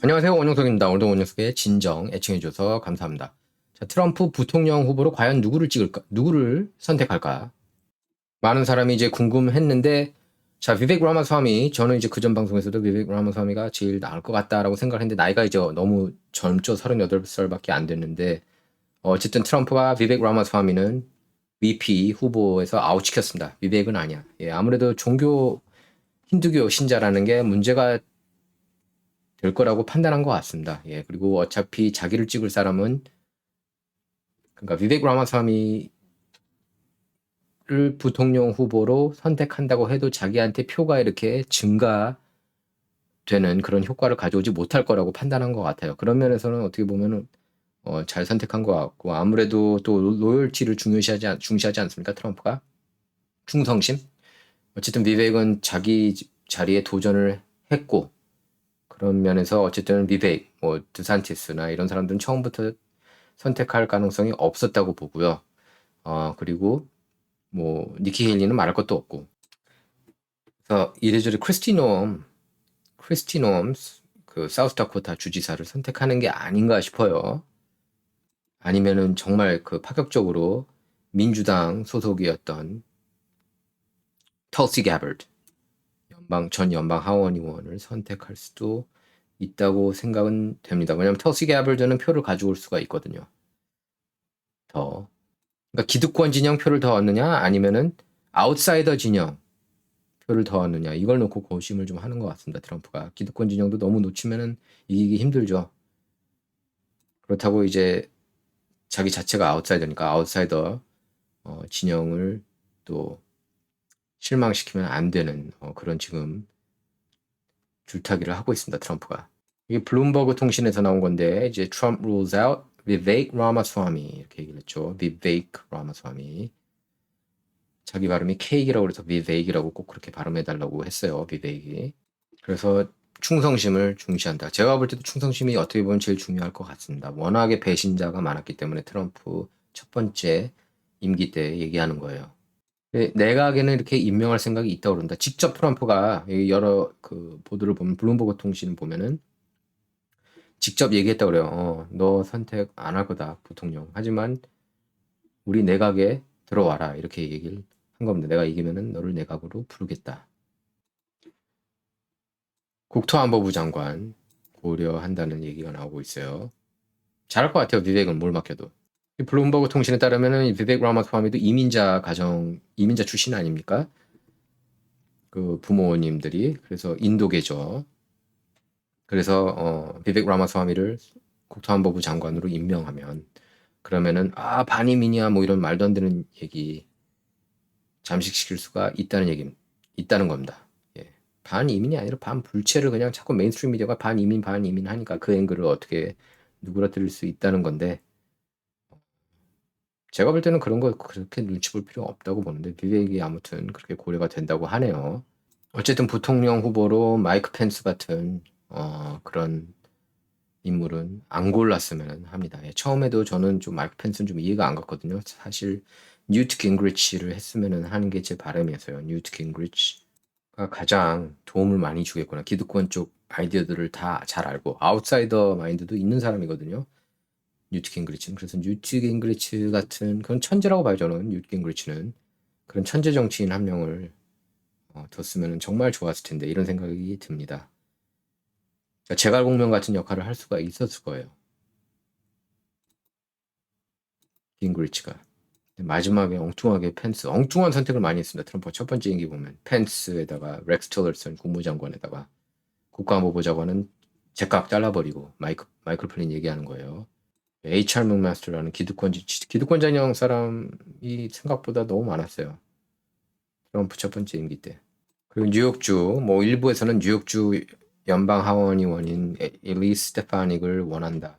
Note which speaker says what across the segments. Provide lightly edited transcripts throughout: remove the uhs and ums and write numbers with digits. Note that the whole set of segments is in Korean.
Speaker 1: 안녕하세요. 원영석입니다. 오늘도 원영석의 진정 애청해줘서 감사합니다. 자, 트럼프 부통령 후보로 과연 누구를 선택할까? 많은 사람이 이제 궁금했는데, 자, 비벡 라마스와미, 저는 이제 그전 방송에서도 비벡 라마스와미가 제일 나을 것 같다라고 생각을 했는데, 나이가 이제 너무 젊죠. 38살밖에 안 됐는데, 어쨌든 트럼프와 비벡 라마스와미는 VP 후보에서 아웃시켰습니다. 비벡은 아니야. 예, 아무래도 힌두교 신자라는 게 문제가 될 거라고 판단한 것 같습니다. 예, 그리고 어차피 자기를 찍을 사람은, 그러니까 비벡 라마스와미를 부통령 후보로 선택한다고 해도 자기한테 표가 이렇게 증가되는 그런 효과를 가져오지 못할 거라고 판단한 것 같아요. 그런 면에서는 어떻게 보면은 잘 선택한 것 같고, 아무래도 또 로열티를 중시하지 않습니까? 트럼프가 충성심. 어쨌든 비벡은 자기 자리에 도전을 했고, 그런 면에서 어쨌든 비벡, 뭐 드산티스나 이런 사람들은 처음부터 선택할 가능성이 없었다고 보고요. 그리고 뭐 니키 헤일리는 말할 것도 없고. 그래서 이래저래 크리스티 노엄 그 사우스다코타 주지사를 선택하는 게 아닌가 싶어요. 아니면은 정말 그 파격적으로 민주당 소속이었던 털시 가버드 전 연방 하원 의원을 선택할 수도 있다고 생각은 됩니다. 왜냐하면 털시 가버드는 표를 가져올 수가 있거든요. 더. 그러니까 기득권 진영 표를 더 얻느냐 아니면은 아웃사이더 진영 표를 더 얻느냐 이걸 놓고 고심을 좀 하는 것 같습니다. 트럼프가 기득권 진영도 너무 놓치면은 이기기 힘들죠. 그렇다고 이제 자기 자체가 아웃사이더니까 아웃사이더 진영을 또 실망시키면 안 되는 그런 지금 줄타기를 하고 있습니다. 트럼프가. 이게 블룸버그 통신에서 나온 건데 이제 Trump rules out Vivek Ramaswamy 이렇게 얘기를 했죠. Vivek Ramaswamy. 자기 발음이 케이크라고 그래서 비베이크라고 꼭 그렇게 발음해달라고 했어요. 비베이크. 그래서 충성심을 중시한다. 제가 볼 때도 충성심이 어떻게 보면 제일 중요할 것 같습니다. 워낙에 배신자가 많았기 때문에 트럼프 첫 번째 임기 때 얘기하는 거예요. 내각에는 이렇게 임명할 생각이 있다고 그런다. 직접 트럼프가 여러 그 보도를 보면 블룸버그 통신 보면은 직접 얘기했다고 그래요. 너 선택 안 할 거다 부통령. 하지만 우리 내각에 들어와라 이렇게 얘기를 한 겁니다. 내가 이기면은 너를 내각으로 부르겠다. 국토안보부 장관 고려한다는 얘기가 나오고 있어요. 잘할 것 같아요. 비백은 뭘 맡겨도. 블룸버그 통신에 따르면은 비백 라마스와미도 이민자 출신 아닙니까? 그 부모님들이 그래서 인도계죠. 그래서 비백 라마스와미를 국토안보부 장관으로 임명하면 그러면은 반이민이야 뭐 이런 말도 안 되는 얘기 잠식시킬 수가 있다는 겁니다. 예. 반이민이 아니라 반불체를 그냥 자꾸 메인스트림 미디어가 반이민 하니까 그 앵글을 어떻게 누그러뜨릴 수 있다는 건데 제가 볼 때는 그런 거 그렇게 눈치 볼 필요 없다고 보는데 비백이 아무튼 그렇게 고려가 된다고 하네요. 어쨌든 부통령 후보로 마이크 펜스 같은 그런 인물은 안 골랐으면 합니다. 예, 처음에도 저는 좀 마이크 펜스는 좀 이해가 안 갔거든요. 사실 뉴트 깅그리치를 했으면 하는 게 제 바람이었어요. 뉴트 깅그리치가 가장 도움을 많이 주겠구나. 기득권 쪽 아이디어들을 다 잘 알고 아웃사이더 마인드도 있는 사람이거든요. 뉴트 깅그리치는. 그래서 뉴트 깅그리치 같은 그런 천재라고 봐요. 저는 뉴트 깅그리치는 그런 천재 정치인 한 명을 뒀으면 정말 좋았을 텐데 이런 생각이 듭니다. 그러니까 제갈공명 같은 역할을 할 수가 있었을 거예요. 깅그리치가. 마지막에 엉뚱하게 엉뚱한 선택을 많이 했습니다. 트럼프가 첫 번째 임기 보면 펜스에다가 렉스 틸러슨 국무장관에다가 국가안보부 장관은 제깍 잘라버리고 마이클 플린 얘기하는 거예요. HR 맥마스터라는 기득권 전형 사람이 생각보다 너무 많았어요. 트럼프 첫 번째 임기 때. 그리고 뉴욕주 뭐 일부에서는 뉴욕주 연방 하원의원인 엘리 스테파닉을 원한다.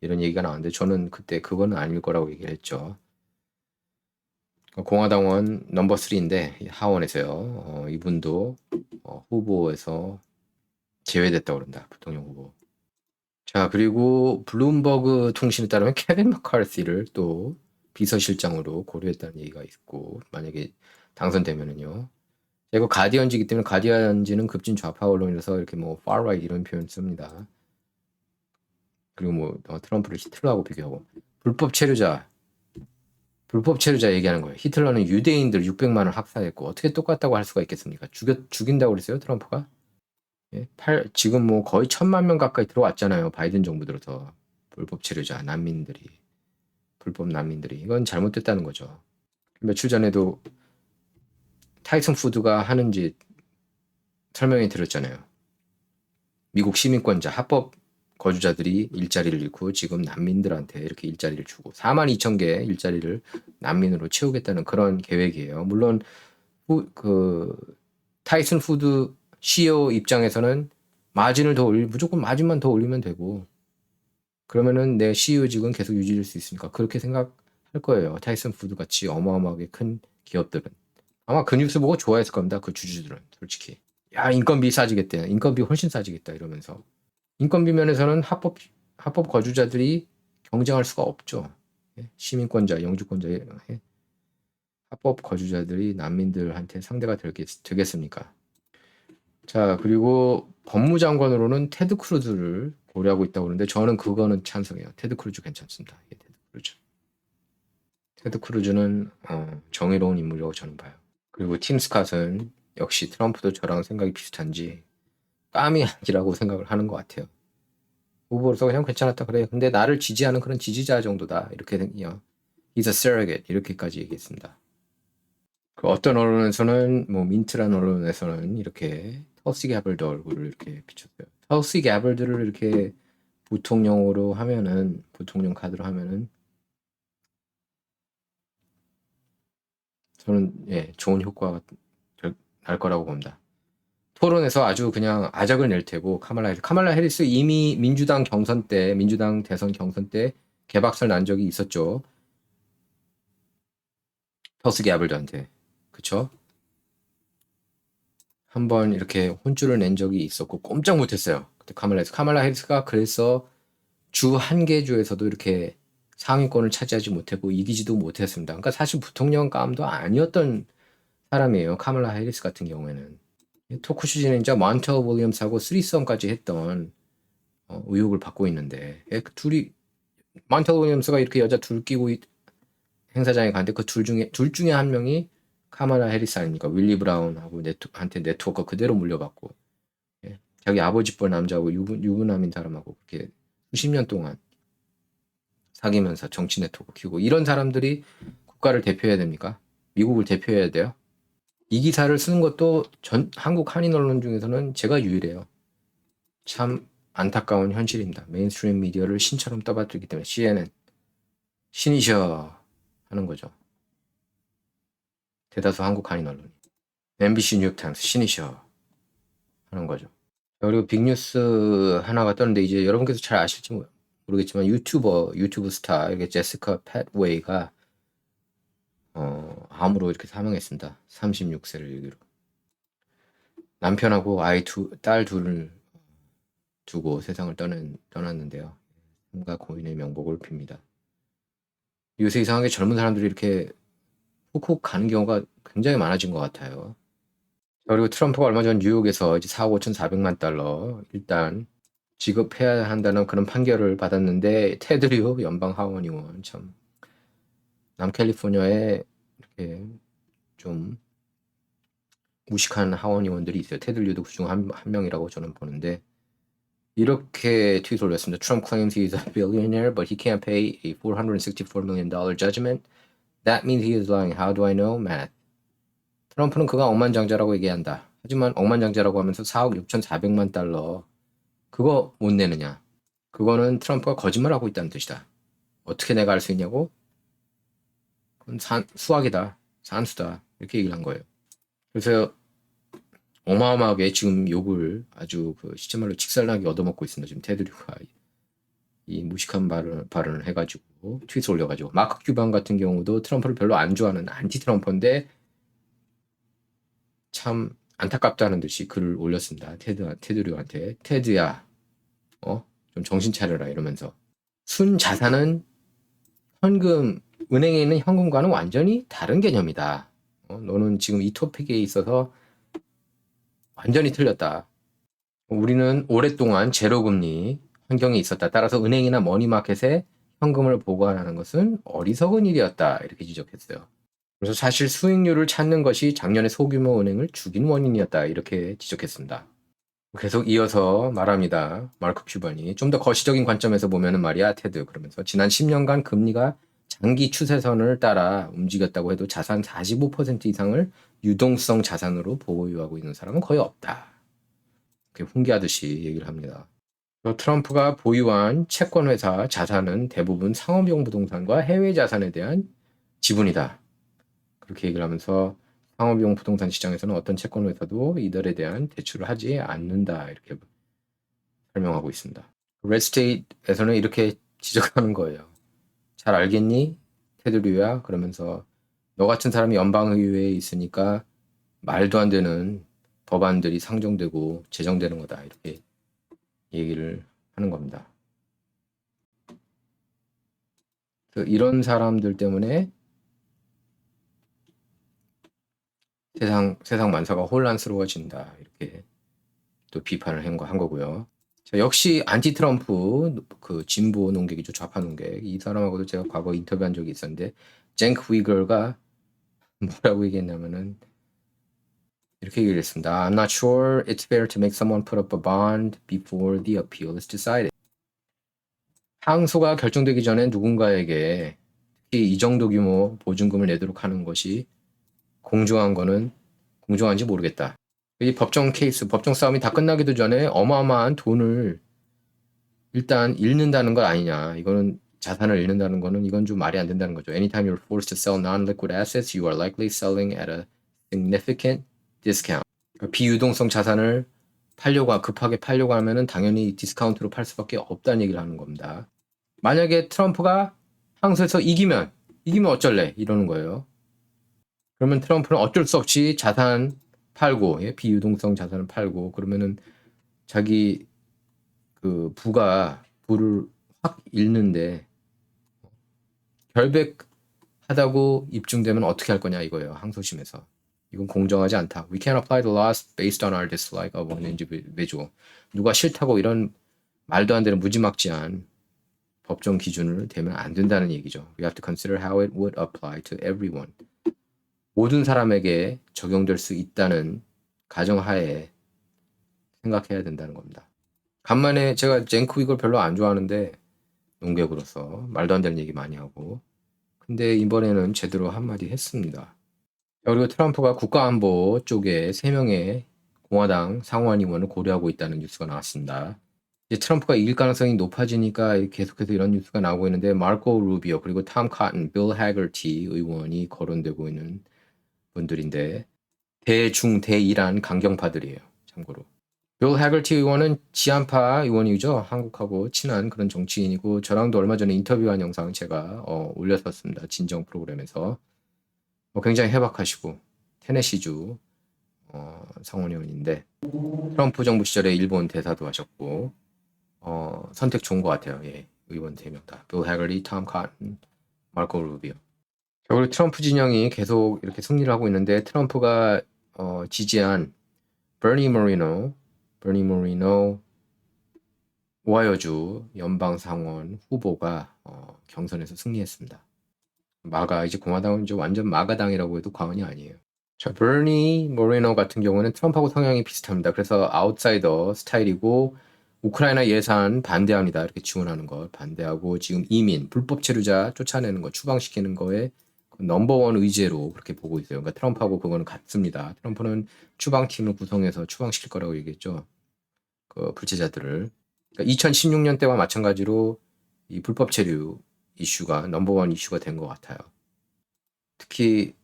Speaker 1: 이런 얘기가 나왔는데 저는 그때 그거는 아닐 거라고 얘기를 했죠. 공화당원 넘버 3인데 하원에서요. 이분도 후보에서 제외됐다고 그런다. 부통령 후보. 자, 그리고 블룸버그 통신에 따르면 케빈 마카르티를 또 비서실장으로 고려했다는 얘기가 있고 만약에 당선되면은요. 이거 가디언지이기 때문에 가디언지는 급진 좌파 언론이라서 이렇게 뭐 far right 이런 표현 씁니다. 그리고 뭐 트럼프를 히틀러하고 비교하고 불법 체류자 얘기하는 거예요. 히틀러는 유대인들 600만을 학살했고 어떻게 똑같다고 할 수가 있겠습니까? 죽인다고 그랬어요, 트럼프가? 예? 지금 뭐 거의 1,000만 명 가까이 들어왔잖아요. 바이든 정부 들어서 불법 체류자, 불법 난민들이 이건 잘못됐다는 거죠. 며칠 전에도 타이슨 푸드가 하는 짓 설명이 들었잖아요. 미국 시민권자 합법 거주자들이 일자리를 잃고 지금 난민들한테 이렇게 일자리를 주고 42,000개 일자리를 난민으로 채우겠다는 그런 계획이에요. 물론 타이슨 푸드 CEO 입장에서는 무조건 마진만 더 올리면 되고 그러면은 내 CEO직은 계속 유지될 수 있으니까 그렇게 생각할 거예요. 타이슨 푸드 같이 어마어마하게 큰 기업들은 아마 그 뉴스 보고 좋아했을 겁니다. 그 주주들은 솔직히 야 인건비 싸지겠대, 인건비 훨씬 싸지겠다 이러면서 인건비 면에서는 합법 거주자들이 경쟁할 수가 없죠. 시민권자, 영주권자, 합법 거주자들이 난민들한테 상대가 되겠습니까? 자, 그리고 법무장관으로는 테드 크루즈를 고려하고 있다고 그러는데 저는 그거는 찬성해요. 테드 크루즈 괜찮습니다. 테드 크루즈는 정의로운 인물이라고 저는 봐요. 그리고 팀 스캇은 역시 트럼프도 저랑 생각이 비슷한지 깜이 아니라고 생각을 하는 것 같아요. 후보로서 그냥 괜찮았다 그래요. 근데 나를 지지하는 그런 지지자 정도다. 이렇게 He's a surrogate 이렇게까지 얘기했습니다. 그 어떤 언론에서는 뭐 민트라는 언론에서는 이렇게 터시 개벌드 얼굴을 이렇게 비췄어요. 터시 개벌드를 이렇게 부통령으로 하면은 부통령 카드로 하면은 저는 좋은 효과가 날 거라고 봅니다. 토론에서 아주 그냥 아작을 낼 테고 카말라 해리스 이미 민주당 대선 경선 때 개박살 난 적이 있었죠. 터스 개벌드한테 그쵸? 한번 이렇게 혼쭐을 낸 적이 있었고 꼼짝 못했어요. 그때 카말라 해리스가 그래서 주 한 개 주에서도 이렇게 상위권을 차지하지 못했고 이기지도 못했습니다. 그러니까 사실 부통령 감도 아니었던 사람이에요. 카말라 해리스 같은 경우에는 토크쇼 진행자 몬텔 윌리엄스하고 쓰리썸까지 했던 의혹을 받고 있는데 그 둘이 몬텔 윌리엄스가 이렇게 여자 둘 끼고 행사장에 갔는데 그 둘 중에 한 명이 카말라 해리스 아닙니까? 윌리 브라운하고 한테 네트워크 그대로 물려받고 자기 아버지 뻘 남자하고 유부남인 사람하고 그렇게 수십 년 동안 사귀면서 정치 네트워크 키우고 이런 사람들이 국가를 대표해야 됩니까? 미국을 대표해야 돼요? 이 기사를 쓰는 것도 한국 한인 언론 중에서는 제가 유일해요. 참 안타까운 현실입니다. 메인스트림 미디어를 신처럼 떠받들기 때문에 CNN 신이셔 하는 거죠. 대다수 한국 한인 언론이 MBC 뉴욕타임스 신이셔 하는 거죠. 그리고 빅뉴스 하나가 떴는데 이제 여러분께서 잘 아실지 모르겠지만 유튜브 스타 이렇게 제시카 팻웨이가 암으로 이렇게 사망했습니다. 36세를 일기로. 남편하고 딸 둘을 두고 세상을 떠났는데요. 삶과 고인의 명복을 빕니다. 요새 이상하게 젊은 사람들이 이렇게 훅훅 가는 경우가 굉장히 많아진 것 같아요. 그리고 트럼프가 얼마 전 뉴욕에서 이제 4억 5,400만 달러 일단 지급해야 한다는 그런 판결을 받았는데 테드 류 연방 하원 의원 참 남캘리포니아에 이렇게 좀 무식한 하원 의원들이 있어요. 테드 류도 그중 한 명이라고 저는 보는데 이렇게 트윗을 올렸습니다. Trump claims he is a billionaire, but he can't pay a $464 million judgment. That means he is lying. How do I know? Math. 트럼프는 그가 억만장자라고 얘기한다. 하지만 억만장자라고 하면서 4억 6,400만 달러 그거 못 내느냐. 그거는 트럼프가 거짓말하고 있다는 뜻이다. 어떻게 내가 알 수 있냐고? 그건 수학이다. 산수다. 이렇게 얘기를 한 거예요. 그래서 어마어마하게 지금 욕을 아주 시체말로 직살나게 얻어먹고 있습니다. 지금 테드 류가 이 무식한 발언을 해가지고 트윗을 올려가지고 마크 큐반 같은 경우도 트럼프를 별로 안 좋아하는 안티 트럼프인데 참 안타깝다는 듯이 글을 올렸습니다. 테드 류한테 테드야 좀 정신 차려라 이러면서 순자산은 은행에 있는 현금과는 완전히 다른 개념이다. 너는 지금 이 토픽에 있어서 완전히 틀렸다. 우리는 오랫동안 제로금리 환경에 있었다. 따라서 은행이나 머니마켓에 현금을 보관하는 것은 어리석은 일이었다. 이렇게 지적했어요. 그래서 사실 수익률을 찾는 것이 작년에 소규모 은행을 죽인 원인이었다. 이렇게 지적했습니다. 계속 이어서 말합니다. 마르크 큐반이 좀 더 거시적인 관점에서 보면은 말이야, 테드. 그러면서 지난 10년간 금리가 장기 추세선을 따라 움직였다고 해도 자산 45% 이상을 유동성 자산으로 보유하고 있는 사람은 거의 없다. 이렇게 훈계하듯이 얘기를 합니다. 또 트럼프가 보유한 채권회사 자산은 대부분 상업용 부동산과 해외 자산에 대한 지분이다. 그렇게 얘기를 하면서 상업용 부동산 시장에서는 어떤 채권회사도 이들에 대한 대출을 하지 않는다. 이렇게 설명하고 있습니다. 레드스테이트에서는 이렇게 지적하는 거예요. 잘 알겠니? 테드류야? 그러면서 너 같은 사람이 연방의회에 있으니까 말도 안 되는 법안들이 상정되고 제정되는 거다. 이렇게 얘기를 하는 겁니다. 이런 사람들 때문에 세상 만사가 혼란스러워진다. 이렇게 또 비판을 한 거고요. 자, 역시 안티 트럼프 그 진보 농객이죠. 좌파 농객. 이 사람하고도 제가 과거 인터뷰한 적이 있었는데 젠크 위걸가 뭐라고 얘기했냐면은 이렇게 얘기를 했습니다. I'm not sure it's fair to make someone put up a bond before the appeal is decided. 항소가 결정되기 전에 누군가에게 특히 이 정도 규모 보증금을 내도록 하는 것이 공정한지 모르겠다. 이 법정 케이스, 법정 싸움이 다 끝나기도 전에 어마어마한 돈을 일단 잃는다는 것 아니냐. 이거는 자산을 잃는다는 거는 이건 좀 말이 안 된다는 거죠. Anytime you're forced to sell non-liquid assets, you are likely selling at a significant discount. 그러니까 비유동성 자산을 급하게 팔려고 하면은 당연히 디스카운트로 팔 수밖에 없다는 얘기를 하는 겁니다. 만약에 트럼프가 항소에서 이기면 어쩔래? 이러는 거예요. 그러면 트럼프는 어쩔 수 없이 자산 팔고, 비유동성 자산을 팔고, 그러면은 자기 부를 확 잃는데 결백하다고 입증되면 어떻게 할 거냐 이거예요. 항소심에서. 이건 공정하지 않다. We can't apply the laws based on our dislike of an individual. 누가 싫다고 이런 말도 안 되는 무지막지한 법정 기준을 대면 안 된다는 얘기죠. We have to consider how it would apply to everyone. 모든 사람에게 적용될 수 있다는 가정하에 생각해야 된다는 겁니다. 간만에 제가 젠크 위걸 별로 안 좋아하는데 농객으로서 말도 안 되는 얘기 많이 하고 근데 이번에는 제대로 한마디 했습니다. 그리고 트럼프가 국가안보 쪽에 3명의 공화당 상원 의원을 고려하고 있다는 뉴스가 나왔습니다. 이제 트럼프가 이길 가능성이 높아지니까 계속해서 이런 뉴스가 나오고 있는데 마르코 루비오 그리고 톰 카튼, 빌 해거티 의원이 거론되고 있는 분들인데 대중대이란 강경파들이에요. 참고로. 빌 해거티 의원은 지한파 의원이죠. 한국하고 친한 그런 정치인이고 저랑도 얼마 전에 인터뷰한 영상 제가 올렸었습니다. 진정 프로그램에서. 굉장히 해박하시고 테네시주 상원의원인데 트럼프 정부 시절에 일본 대사도 하셨고 선택 좋은 것 같아요. 예, 의원 3명 다. 빌 해거티, 톰 카튼, 마르코 루비오. 그리고 트럼프 진영이 계속 이렇게 승리를 하고 있는데 트럼프가 지지한 버니 모리노 오하이오주 연방상원 후보가 경선에서 승리했습니다. 이제 공화당은 이제 완전 마가당이라고 해도 과언이 아니에요. 자, 버니 모리노 같은 경우는 트럼프하고 성향이 비슷합니다. 그래서 아웃사이더 스타일이고 우크라이나 예산 반대합니다. 이렇게 지원하는 걸 반대하고 지금 이민, 불법 체류자 쫓아내는 거, 추방시키는 거에 넘버원 의제로 그렇게 보고 있어요. 그러니까 트럼프하고 그거는 같습니다. 트럼프는 추방팀을 구성해서 추방시킬 거라고 얘기했죠. 그 불체자들을. 그러니까 2016년 때와 마찬가지로 이 불법 체류 이슈가 넘버원 이슈가 된 것 같아요. 특히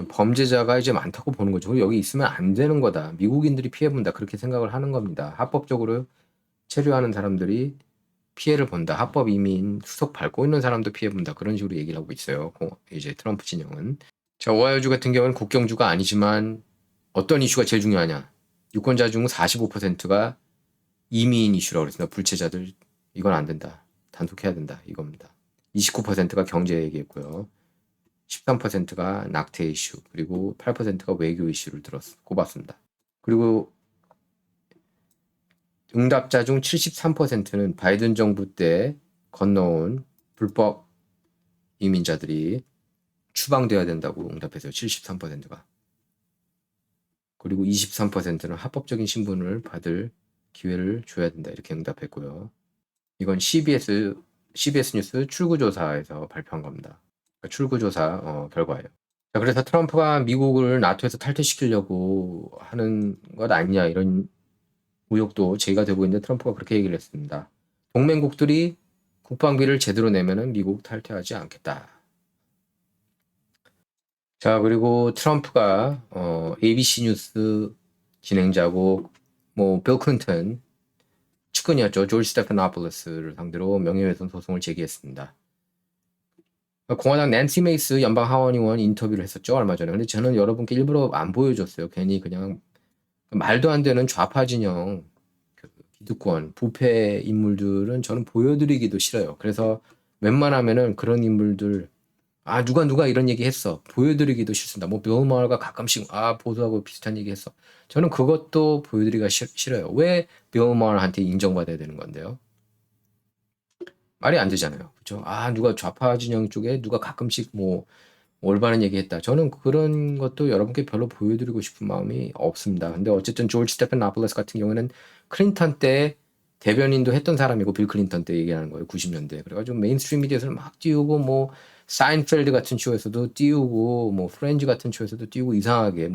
Speaker 1: 범죄자가 이제 많다고 보는 거죠. 여기 있으면 안 되는 거다. 미국인들이 피해본다. 그렇게 생각을 하는 겁니다. 합법적으로 체류하는 사람들이 피해를 본다. 합법 이민 수속 밟고 있는 사람도 피해본다. 그런 식으로 얘기를 하고 있어요. 이제 트럼프 진영은. 자, 오하이오주 같은 경우는 국경주가 아니지만 어떤 이슈가 제일 중요하냐. 유권자 중 45%가 이민 이슈라고 그랬습니다. 불체자들 이건 안 된다. 단속해야 된다. 이겁니다. 29%가 경제 얘기했고요. 13%가 낙태 이슈, 그리고 8%가 외교 이슈를 꼽았습니다. 그리고 응답자 중 73%는 바이든 정부 때 건너온 불법 이민자들이 추방돼야 된다고 응답했어요. 73%가. 그리고 23%는 합법적인 신분을 받을 기회를 줘야 된다. 이렇게 응답했고요. 이건 CBS 뉴스 출구조사에서 발표한 겁니다. 그러니까 출구조사 결과예요. 자, 그래서 트럼프가 미국을 나토에서 탈퇴시키려고 하는 것 아니냐 이런 의혹도 제기가 되고 있는데 트럼프가 그렇게 얘기를 했습니다. 동맹국들이 국방비를 제대로 내면은 미국 탈퇴하지 않겠다. 자, 그리고 트럼프가 ABC 뉴스 진행자고 빌 클린턴 측근이었죠. 조지 스테파노폴러스를 상대로 명예훼손 소송을 제기했습니다. 공화당 낸시 메이스 연방 하원 의원 인터뷰를 했었죠, 얼마 전에. 근데 저는 여러분께 일부러 안 보여줬어요. 괜히 그냥 말도 안 되는 좌파 진영 기득권 부패 인물들은 저는 보여드리기도 싫어요. 그래서 웬만하면은 그런 인물들 누가 이런 얘기 했어 보여드리기도 싫습니다. 빌 마her가 가끔씩 보수하고 비슷한 얘기 했어. 저는 그것도 보여드리기가 싫어요. 왜 빌 마her한테 인정받아야 되는 건데요? 말이 안 되잖아요. 그렇죠? 누가 좌파 진영 쪽에 누가 가끔씩 올바른 얘기했다. 저는 그런 것도 여러분께 별로 보여드리고 싶은 마음이 없습니다. 근데 어쨌든 조지 스테파노폴러스 같은 경우에는 클린턴 때 대변인도 했던 사람이고 빌 클린턴 때 얘기하는 거예요. 90년대. 그래가지고 메인스트림 미디어에서는 막 띄우고 사인펠드 같은 쇼에서도 띄우고 프렌즈 같은 쇼에서도 띄우고 이상하게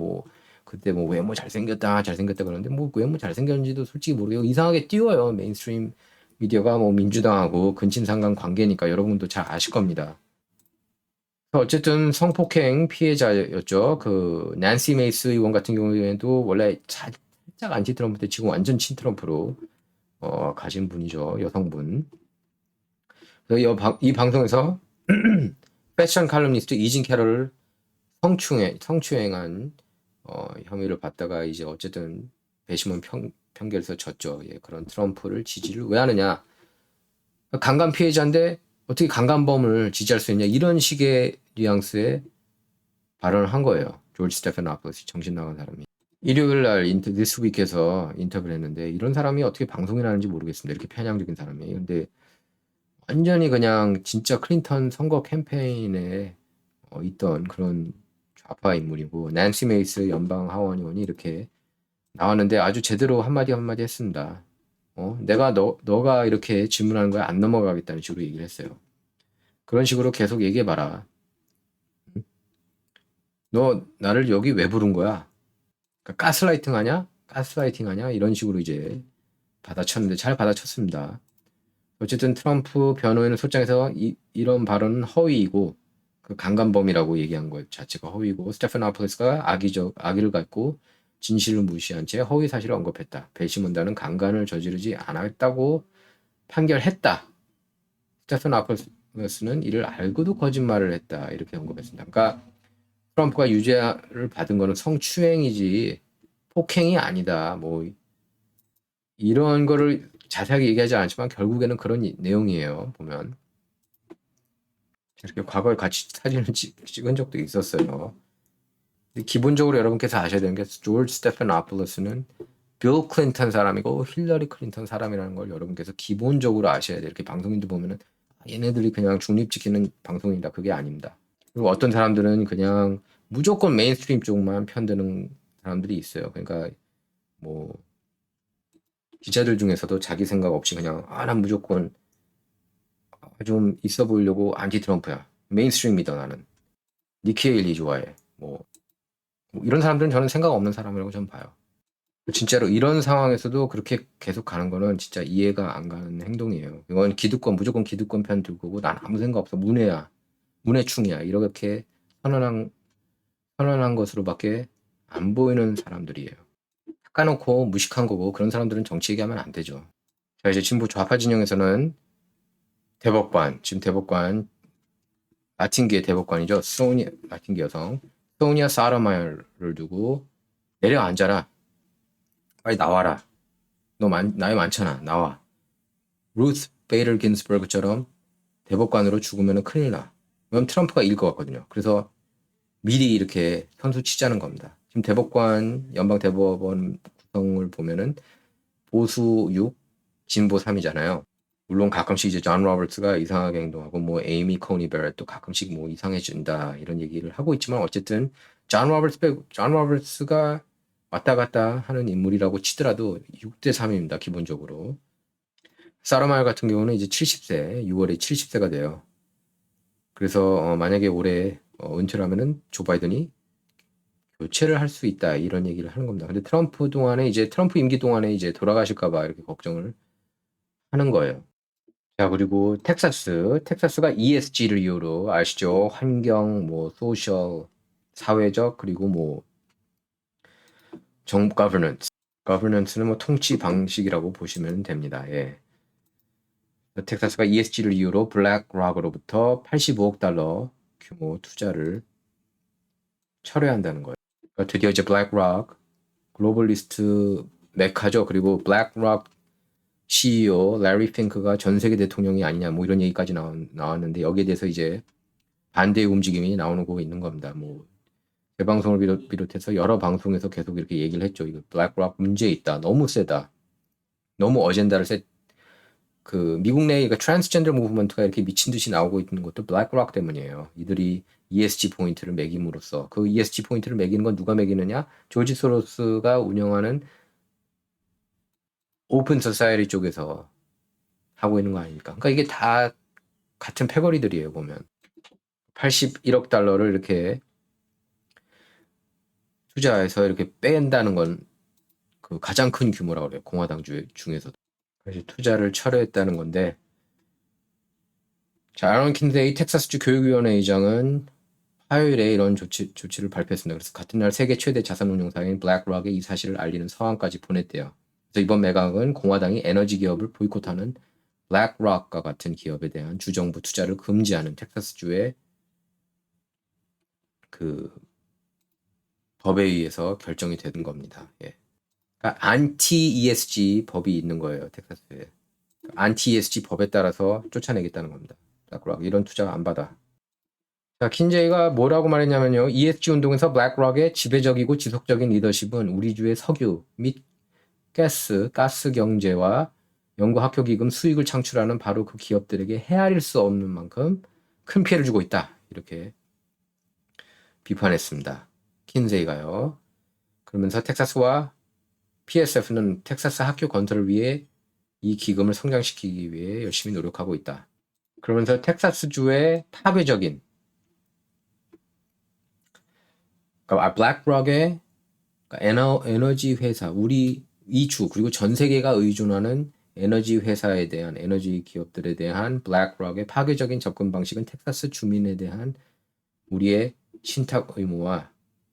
Speaker 1: 그때 외모 잘생겼다 그러는데 외모 잘생겼는지도 솔직히 모르겠고 이상하게 띄워요. 메인스트림 미디어가 민주당하고 근친상간 관계니까 여러분도 잘 아실 겁니다. 어쨌든 성폭행 피해자였죠. 낸시 메이스 의원 같은 경우에도 원래 살짝 안티 트럼프인데 지금 완전 친 트럼프로 가신 분이죠. 여성분. 그래서 이 방송에서 패션 칼럼니스트 이진 캐럴을 성추행한 혐의를 받다가 이제 어쨌든 배심원 판결에서 졌죠. 그런 트럼프를 지지를 왜 하느냐? 강간 피해자인데 어떻게 강간범을 지지할 수 있냐? 이런 식의 뉘앙스의 발언을 한 거예요. 조지 스테파노폴러스 정신 나간 사람이. 일요일 날 This Week에서 인터뷰를 했는데 이런 사람이 어떻게 방송이나 하는지 모르겠습니다. 이렇게 편향적인 사람이. 근데 완전히 그냥 진짜 클린턴 선거 캠페인에 있던 그런 좌파 인물이고 낸시 메이스 연방 하원 의원이 이렇게 나왔는데 아주 제대로 한마디 했습니다. 내가 너가 이렇게 질문하는 거에 안 넘어가겠다는 식으로 얘기를 했어요. 그런 식으로 계속 얘기해봐라. 너 나를 여기 왜 부른 거야? 그러니까 가스라이팅 하냐? 이런 식으로 이제 받아쳤는데 잘 받아쳤습니다. 어쨌든 트럼프 변호인은 소장에서 이런 발언은 허위이고 강간범이라고 얘기한 것 자체가 허위고 스테파노폴러스가 악의를 갖고 진실을 무시한 채 허위 사실을 언급했다. 배심원단은 강간을 저지르지 않았다고 판결했다. 스테파노폴러스는 이를 알고도 거짓말을 했다. 이렇게 언급했습니다. 그러니까 트럼프가 유죄를 받은 거는 성추행이지 폭행이 아니다. 이런 거를 자세하게 얘기하지 않지만 결국에는 그런 내용이에요. 보면 이렇게 과거에 같이 사진을 찍은 적도 있었어요. 기본적으로 여러분께서 아셔야 되는 게 조지 스테파노폴러스는 빌 클린턴 사람이고 힐러리 클린턴 사람이라는 걸 여러분께서 기본적으로 아셔야 돼요. 이렇게 방송인들 보면은 얘네들이 그냥 중립 지키는 방송이다. 그게 아닙니다. 그리고 어떤 사람들은 그냥 무조건 메인스트림 쪽만 편드는 사람들이 있어요. 그러니까 기자들 중에서도 자기 생각 없이 그냥 난 무조건 좀 있어 보이려고 안티 트럼프야. 메인스트림이다 나는. 니키 헤일리 좋아해. 이런 사람들은 저는 생각 없는 사람이라고 저는 봐요. 진짜로 이런 상황에서도 그렇게 계속 가는 거는 진짜 이해가 안 가는 행동이에요. 이건 무조건 기득권 편 들고 오고 난 아무 생각 없어. 문해충이야. 이렇게 선언한 것으로밖에 안 보이는 사람들이에요. 깎아놓고 무식한 거고 그런 사람들은 정치 얘기하면 안 되죠. 자, 이제 진보 좌파 진영에서는 지금 대법관 라틴계의 대법관이죠. 라틴계 여성 소니아 사라마야를 두고 내려앉아라. 빨리 나와라. 너 나이 많잖아. 나와. 루스 베이터 긴스버그처럼 대법관으로 죽으면 큰일 나. 그럼 트럼프가 이길 것 같거든요. 그래서 미리 이렇게 선수 치자는 겁니다. 지금 연방 대법원 구성을 보면은 보수 6, 진보 3이잖아요. 물론 가끔씩 이제 존 로버츠가 이상하게 행동하고 뭐 에이미 코니 베렛도 가끔씩 뭐 이상해진다 이런 얘기를 하고 있지만 어쨌든 존 로버츠가 왔다 갔다 하는 인물이라고 치더라도 6대 3입니다. 기본적으로. 사라마일 같은 경우는 이제 70세, 6월에 70세가 돼요. 그래서 만약에 올해 은퇴를 하면은 조 바이든이 교체를 할 수 있다 이런 얘기를 하는 겁니다. 근데 트럼프 임기 동안에 이제 돌아가실까 봐 이렇게 걱정을 하는 거예요. 자, 그리고 텍사스가 ESG를 이유로 아시죠? 환경, 뭐 소셜, 사회적 그리고 뭐 governance는 뭐 통치 방식이라고 보시면 됩니다. 예. 텍사스가 ESG를 이유로 블랙락으로부터 85억 달러 규모 투자를 철회한다는 거예요. 그러니까 드디어 이제 블랙락 글로벌리스트 메카죠. 그리고 블랙락 CEO 레리 핑크가 전 세계 대통령이 아니냐 뭐 이런 얘기까지 나왔는데 여기에 대해서 이제 반대의 움직임이 나오고 있는 겁니다. 뭐 제 방송을 비롯해서 여러 방송에서 계속 이렇게 얘기를 했죠. 이거 블랙락 문제 있다. 너무 세다. 너무 어젠다를 그 미국 내에 그러니까 트랜스젠더 무브먼트가 이렇게 미친 듯이 나오고 있는 것도 블랙락 때문이에요. 이들이 ESG 포인트를 매김으로써 그 ESG 포인트를 매기는 건 누가 매기느냐? 조지 소로스가 운영하는 오픈 소사이티 쪽에서 하고 있는 거 아닙니까? 그러니까 이게 다 같은 패거리들이에요, 보면. 81억 달러를 이렇게 투자해서 이렇게 뺀다는 건 그 가장 큰 규모라고 그래요. 공화당 중에서도. 그래서 투자를 철회했다는 건데, 자, 아론 킨데이 텍사스주 교육위원회 의장은 화요일에 이런 조치를 발표했습니다. 그래서 같은 날 세계 최대 자산운용사인 블랙락에 이 사실을 알리는 서한까지 보냈대요. 그래서 이번 매각은 공화당이 에너지 기업을 보이콧하는 블랙락과 같은 기업에 대한 주정부 투자를 금지하는 텍사스주의 그 법에 의해서 결정이 되는 겁니다. 예. 그러니까 안티 ESG 법이 있는 거예요, 텍사스에. 안티 ESG 법에 따라서 쫓아내겠다는 겁니다. 블랙락 이런 투자 안 받아. 자, 킨제이가 뭐라고 말했냐면요. ESG 운동에서 블랙락의 지배적이고 지속적인 리더십은 우리 주의 석유 및 가스 경제와 연구 학교 기금 수익을 창출하는 바로 그 기업들에게 헤아릴 수 없는 만큼 큰 피해를 주고 있다. 이렇게 비판했습니다. 킨제이가요. 그러면서 텍사스와 PSF는 텍사스 학교 건설을 위해 이 기금을 성장시키기 위해 열심히 노력하고 있다. 그러면서 텍사스주의 파괴적인 그러니까 블랙락의 에너지 회사, 우리 이주 그리고 전 세계가 의존하는 에너지 회사에 대한 에너지 기업들에 대한 블랙락의 파괴적인 접근 방식은 텍사스 주민에 대한 우리의 신탁 의무와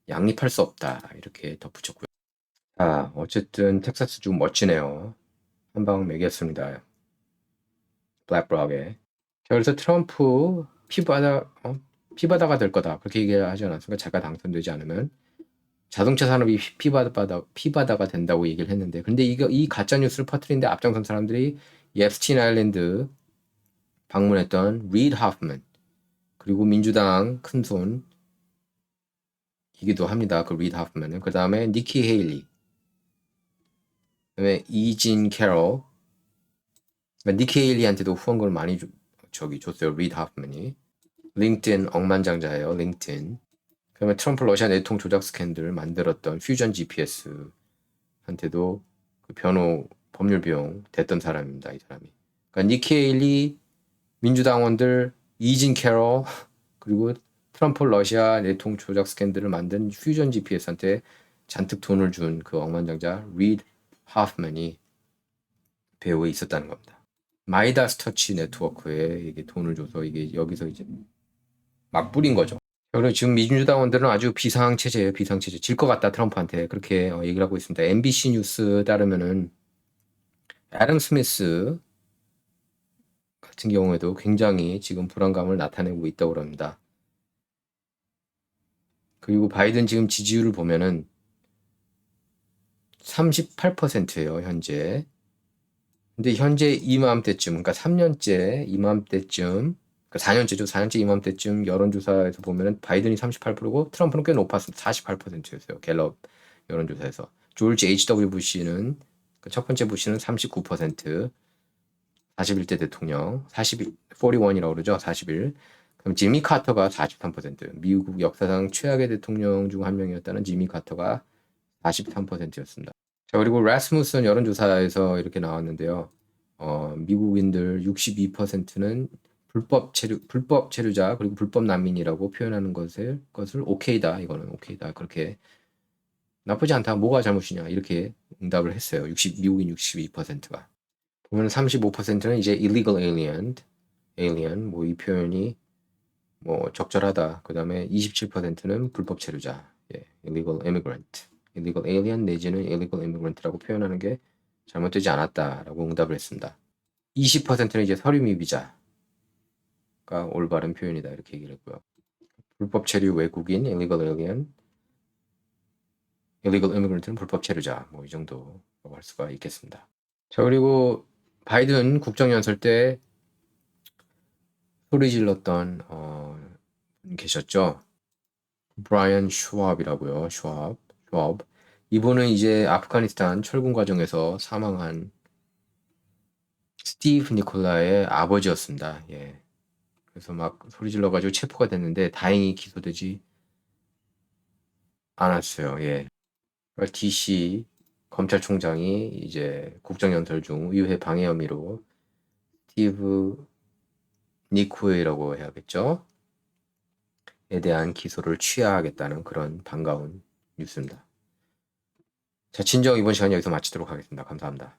Speaker 1: 양립할 수 없다. 이렇게 덧붙였고요. 자, 어쨌든 텍사스주 멋지네요. 한 방 매겼습니다. 블랙락에. 그래서 트럼프 피바다가 될 거다. 그렇게 얘기를 하지 않았습니까? 자가 당선되지 않으면. 자동차 산업이 피바다가 된다고 얘기를 했는데, 근데 이 가짜 뉴스를 퍼뜨리는데 앞장선 사람들이 옙스틴 아일랜드 방문했던 리드 하프먼 그리고 민주당 큰손이기도 합니다. 그 리드 하프먼은 그 다음에 니키 헤일리, 그다음에 이진 캐롤, 그러니까 니키 헤일리한테도 후원금을 많이 줬어요. 리드 하프먼이. 링크드인 억만장자예요. 링크드인. 그다음에 트럼프 러시아 내통 조작 스캔들 만들었던 퓨전 GPS한테도 그 변호 법률 비용 댔던 사람입니다. 이 사람이. 그러니까 니키 헤일리, 민주당원들, 이진 캐롤 그리고 트럼프 러시아 내통 조작 스캔들을 만든 퓨전 GPS한테 잔뜩 돈을 준 그 억만장자 리드 하프먼이 배후에 있었다는 겁니다. 마이다스 터치 네트워크에 이게 돈을 줘서 이게 여기서 이제 막 뿌린 거죠. 그리고 지금 민주당원들은 아주 비상체제예요. 비상체제. 질 것 같다 트럼프한테 그렇게 얘기를 하고 있습니다. MBC 뉴스 따르면은 애덤 스미스 같은 경우에도 굉장히 지금 불안감을 나타내고 있다고 합니다. 그리고 바이든 지금 지지율을 보면은 38%예요, 현재. 근데 현재 이맘때쯤, 그러니까 3년째 이맘때쯤, 그러니까 4년째죠. 4년째 이맘때쯤 여론조사에서 보면은 바이든이 38%고 트럼프는 꽤 높았습니다. 48%였어요. 갤럽 여론조사에서. 조지 H.W. 부시는 첫 번째 부시는 39%, 41대 대통령, 41이라고 그러죠. 41. 그럼 지미 카터가 43%, 미국 역사상 최악의 대통령 중 한 명이었다는 지미 카터가 43%였습니다. 자, 그리고 라스무슨 여론조사에서 이렇게 나왔는데요. 미국인들 62%는 불법 체류자 그리고 불법 난민이라고 표현하는 것을 오케이다. 이거는 오케이다. 그렇게 나쁘지 않다. 뭐가 잘못이냐. 이렇게 응답을 했어요. 미국인 62%가. 보면 35%는 이제 illegal alien, 뭐 이 표현이 뭐 적절하다. 그 다음에 27%는 불법 체류자, 예, illegal alien 내지는 illegal immigrant라고 표현하는 게 잘못되지 않았다라고 응답을 했습니다. 20%는 이제 서류 미비자가 올바른 표현이다 이렇게 얘기를 했고요. 불법 체류 외국인 illegal alien, illegal immigrant는 불법 체류자, 뭐 이 정도라고 할 수가 있겠습니다. 자, 그리고 바이든 국정연설 때 소리 질렀던 분 계셨죠. 브라이언 슈왑이라고요. 슈왑. 이분은 이제 아프가니스탄 철군 과정에서 사망한 스티브 니콜라의 아버지였습니다. 예. 그래서 막 소리 질러가지고 체포가 됐는데 다행히 기소되지 않았어요. 예. DC 검찰총장이 이제 국정연설 중 의회 방해 혐의로 스티브 니코이라고 해야겠죠. 에 대한 기소를 취하하겠다는 그런 반가운 뉴스입니다. 자, 진정 이번 시간 여기서 마치도록 하겠습니다. 감사합니다.